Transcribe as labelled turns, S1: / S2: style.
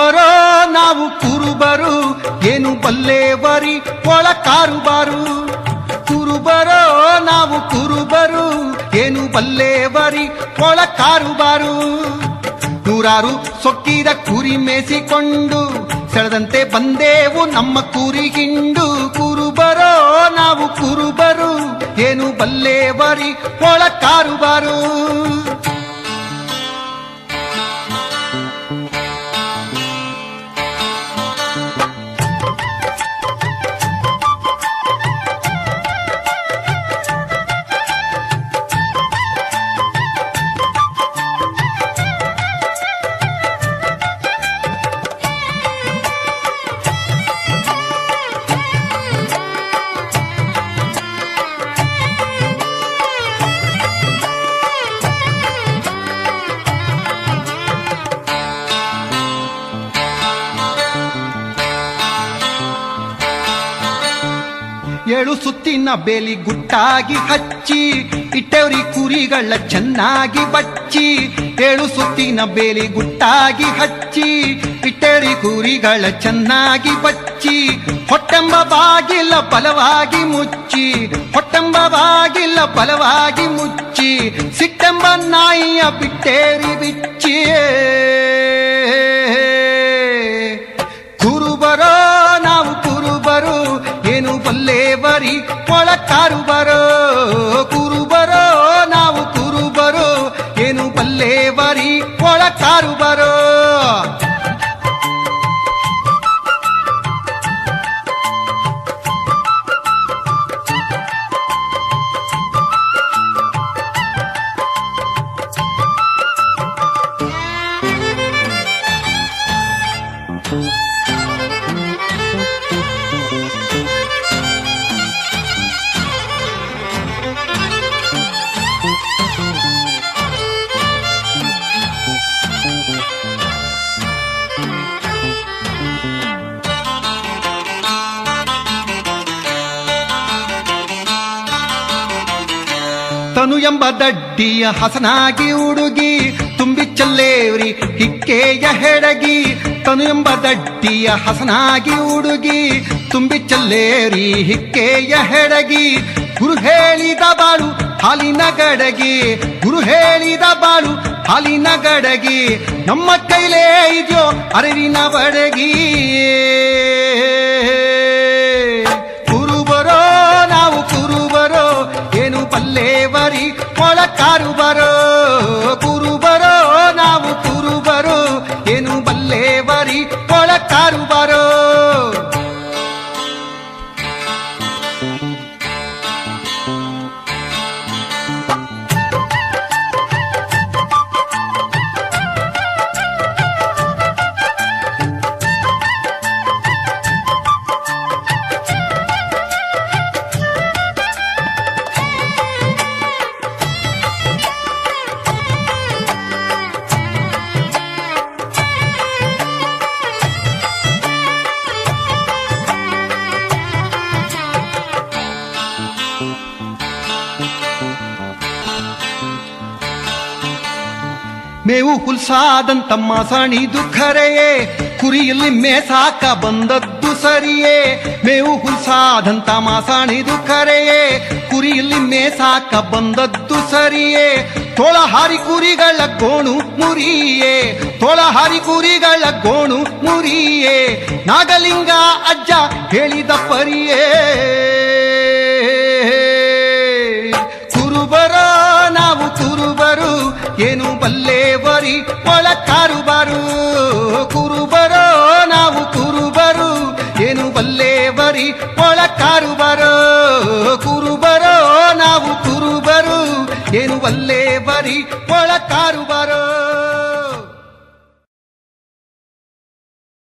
S1: ಕುರುಬರೋ ನಾವು ಕುರುಬರು ಏನು ಬಲ್ಲೇವರಿ ಒಳ ಕಾರುಬಾರು. ಕುರುಬರೋ ನಾವು ಕುರುಬರು ಏನು ಬಲ್ಲೇವರಿ ಒಳ ಕಾರುಬಾರು. ನೂರಾರು ಸೊಕ್ಕಿದ ಕುರಿ ಮೇಸಿಕೊಂಡು ಸೆಳೆದಂತೆ ಬಂದೇವು ನಮ್ಮ ಕುರಿ ಹಿಂಡು. ಕುರುಬರೋ ನಾವು ಕುರುಬರು ಏನು ಬಲ್ಲೇವರಿ ಒಳ ಕಾರುಬಾರು. ಏಳು ಸುತ್ತಿನ ಬೇಲಿ ಗುಟ್ಟಾಗಿ ಹಚ್ಚಿ ಇಟ್ಟವ್ರಿ ಕುರಿಗಳ ಚೆನ್ನಾಗಿ ಬಚ್ಚಿ. ಏಳು ಸುತ್ತಿನ ಬೇಲಿ ಗುಟ್ಟಾಗಿ ಹಚ್ಚಿ ಇಟ್ಟವ್ರಿ ಕುರಿಗಳ ಚೆನ್ನಾಗಿ ಬಚ್ಚಿ. ಹೊಟ್ಟೆಂಬ ಬಾಗಿಲ ಬಲವಾಗಿ ಮುಚ್ಚಿ, ಹೊಟ್ಟೆಂಬ ಬಾಗಿಲ ಬಲವಾಗಿ ಮುಚ್ಚಿ. ಸಿಟ್ಟೆಂಬ ನಾಯಿಯ ಬಿಟ್ಟೇರಿ ಬಿಚ್ಚಿ. ಕುರುಬರೋ ನಾವು ಕುರುಬರು ಏನು ಬಲ್ಲೇವರಿ ಒಳ ಕಾರುಬರೋ. ಕುರುಬರೋ ನಾವು ಕುರುಬರು ಏನು ಬಲ್ಲೇವರಿ ಒಳ ಕಾರುಬರೋ. ತನು ಎಂಬ ದಡ್ಡಿಯ ಹಸನಾಗಿ ಹುಡುಗಿ ತುಂಬಿ ಚಲ್ಲೇವ್ರಿ ಹಿಕ್ಕೆಯ ಹೆಡಗಿ. ತನು ಎಂಬ ದಡ್ಡಿಯ ಹಸನಾಗಿ ಹುಡುಗಿ ತುಂಬಿ ಚಲ್ಲೇರಿ ಹಿಕ್ಕೆಯ ಹೆಡಗಿ. ಗುರು ಹೇಳಿದ ಬಾಳು ಹಾಲಿನ ಗಡಗಿ, ಗುರು ಹೇಳಿದ ಬಾಳು ಹಾಲಿನ ಗಡಗಿ. ನಮ್ಮ ಕೈಲೇ ಇದೆಯೋ ಅರಿವಿನ ಬಡಗಿ. ಕುರುಬರೋ ನಾವು ಕುರುಬರೋ ಏನು ಬಲ್ಲೇವರಿ ಒಳ ಕಾರುಬರೋ. ಕುರುಬರೋ ನಾವು ಕುರುಬರೋ ಏನು ಬಲ್ಲೇವರಿ ಒಳ ಕಾರುಬರೋ. ಮೇವು ಹುಲ್ಸಾದಂತ ಮಾಸಣಿದು ಖರೆಯೇ, ಕುರಿಯಲ್ಲಿ ಮೇಸಾಕ ಬಂದದ್ದು ಸರಿಯೇ. ಮೇವು ಹುಲ್ಸಾದಂತ ಮಾಸಣಿದು ಖರೆಯೇ, ಕುರಿಯಲ್ಲಿ ಮೇಸಾಕ ಬಂದದ್ದು ಸರಿಯೇ. ತೋಳಹಾರಿ ಕುರಿಗಳ ಗೋಣು ಮುರಿಯೇ, ತೋಳಹಾರಿ ಕುರಿಗಳ ಗೋಣು ಮುರಿಯೇ. ನಾಗಲಿಂಗ ಅಜ್ಜ ಹೇಳಿದ ಪರಿಯೇ. ಕುರುಬರೋ ನಾವು ಕುರುಬರು ಏನು ಬಲ್ಲೇವರಿ ಒಳ ಕಾರುಬಾರು. ಕುರುಬರೋ ನಾವು ಕುರುಬರು ಏನು ಬಲ್ಲೇವರಿ ಒಳ ಕಾರುಬಾರು. ಕುರುಬರೋ ನಾವು ಕುರುಬರು ಏನು ಬಲ್ಲೇವರಿ ಒಳ ಕಾರುಬಾರು.